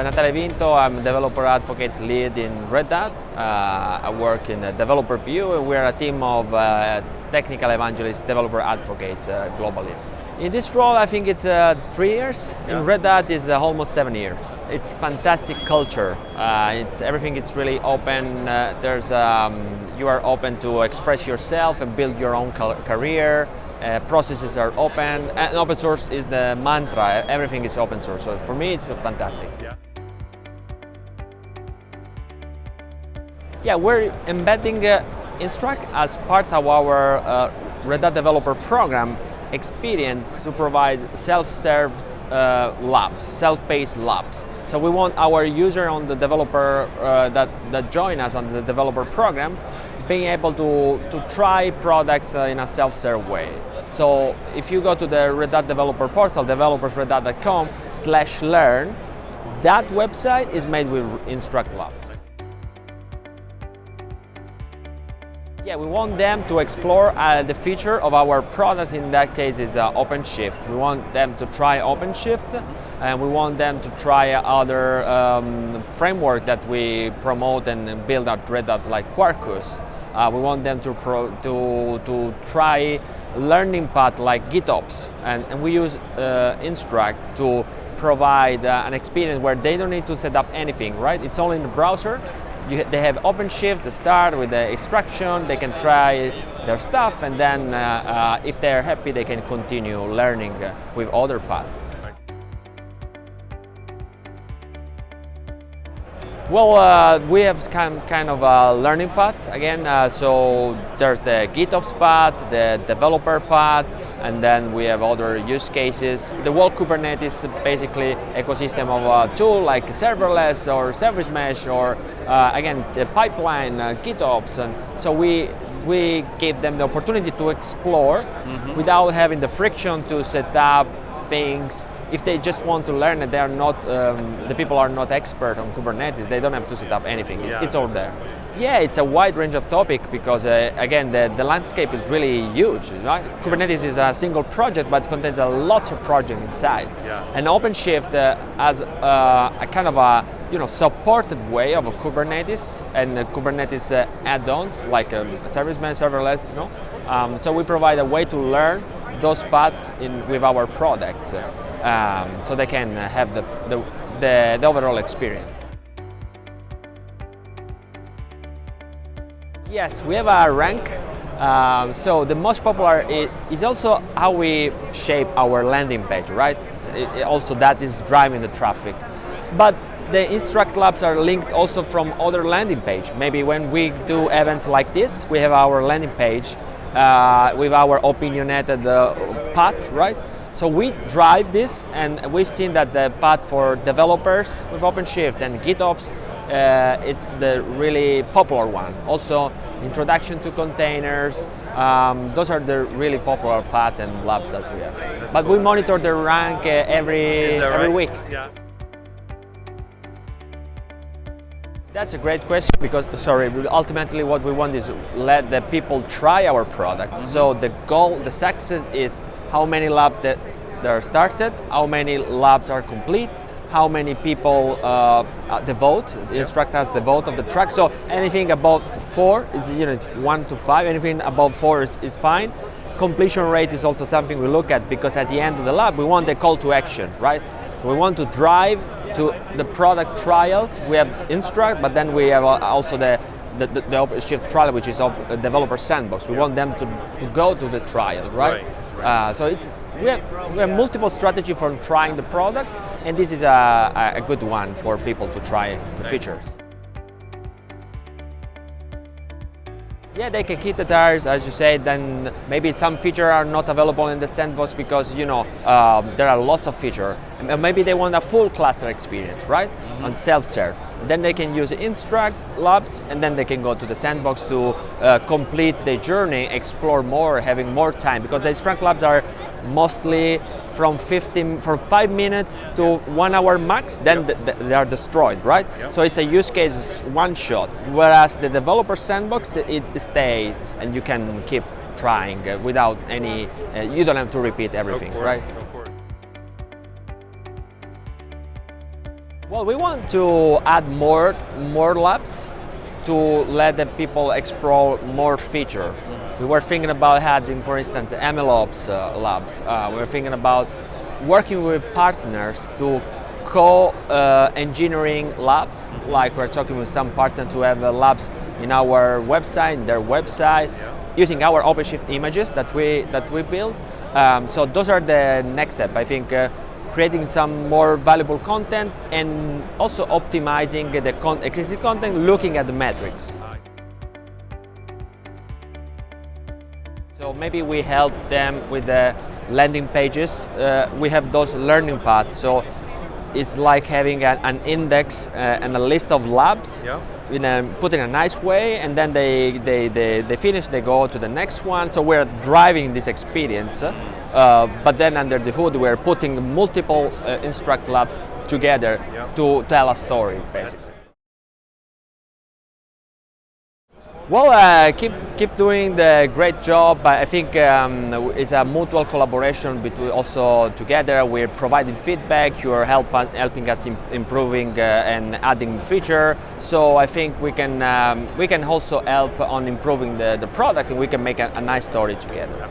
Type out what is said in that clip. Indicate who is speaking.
Speaker 1: Natale Vito. I'm a developer advocate lead in Red Hat. I work in the developer view, and we're a team of technical evangelists, developer advocates globally. In this role, I think it's 3 years. In Red Hat, it's almost 7 years. It's fantastic culture. Everything is really open. You are open to express yourself and build your own career. Processes are open, and open source is the mantra. Everything is open source. So for me, it's fantastic. Yeah, we're embedding Instruqt as part of our Red Hat developer program experience to provide self-serve labs, self-paced labs. So we want our user on the developer that join us on the developer program being able to try products in a self-serve way. So if you go to the Red Hat developer portal, developersredhat.com/learn, that website is made with Instruqt Labs. Yeah, we want them to explore the feature of our product. In that case, is OpenShift. We want them to try OpenShift, and we want them to try other framework that we promote and build at Red Hat, like Quarkus. We want them to try learning path like GitOps, and we use Instruqt to provide an experience where they don't need to set up anything, right? It's all in the browser. They have OpenShift to start with the extraction, they can try their stuff, and then if they're happy, they can continue learning with other paths. Well, we have kind of a learning path again. So there's the GitOps path, the developer path, and then we have other use cases. The whole Kubernetes basically ecosystem of a tool like serverless or service mesh, or again the pipeline, GitOps, and so we give them the opportunity to explore without having the friction to set up things. If they just want to learn it, they are not, the people are not expert on Kubernetes, they don't have to set up anything, it's all there. Yeah, it's a wide range of topics because again, the landscape is really huge, right? Kubernetes is a single project, but contains a lot of projects inside. And OpenShift has a kind of a supported way of a Kubernetes and Kubernetes add-ons like service mesh, serverless, so we provide a way to learn those paths with our products, so they can have the overall experience. Yes, we have a rank. So the most popular is also how we shape our landing page, right? Also that is driving the traffic. But the Instruqt Labs are linked also from other landing page. Maybe when we do events like this, we have our landing page with our opinionated path, right? So we drive this, and we've seen that the path for developers with OpenShift and GitOps is the really popular one. Also, introduction to containers, those are the really popular paths and labs that we have. But we monitor the rank every week.
Speaker 2: Yeah.
Speaker 1: That's a great question because, ultimately what we want is let the people try our product. So the goal, the success is how many labs that are started, how many labs are complete, how many people devote. Instruqt has the vote of the track. So anything above 4, it's 1 to 5. Anything above 4 is fine. Completion rate is also something we look at because at the end of the lab we want the call to action, right? So we want to drive to the product trials. We have Instruqt, but then we have also the OpenShift trial, which is a developer sandbox. We want them to go to the trial, right? So we have multiple strategies for trying the product, and this is a good one for people to try the features. Yeah, they can kick the tires, as you said. Then maybe some features are not available in the sandbox because there are lots of features. Maybe they want a full cluster experience, right? On self-serve. Then they can use Instruqt Labs, and then they can go to the sandbox to complete the journey, explore more, having more time. Because the Instruqt Labs are mostly from 5 minutes to 1 hour max, then they are destroyed, right? So it's a use case one shot, whereas the developer sandbox, it stays and you can keep trying without any, you don't have to repeat everything, right? Well, we want to add more labs to let the people explore more feature. We were thinking about adding, for instance, MLOps labs. We were thinking about working with partners to co-engineering labs, like we're talking with some partners to have labs in our website, in their website, using our OpenShift images that we build. So those are the next step. I think creating some more valuable content and also optimizing the existing content, looking at the metrics. So maybe we help them with the landing pages. We have those learning paths. So it's like having an index and a list of labs, put in a nice way, and then they finish, they go to the next one. So we're driving this experience, but then under the hood we're putting multiple Instruqt labs together to tell a story, basically. Well, keep doing the great job. I think it's a mutual collaboration between also together. We're providing feedback. You're helping us improving and adding feature. So I think we can also help on improving the product, and we can make a nice story together.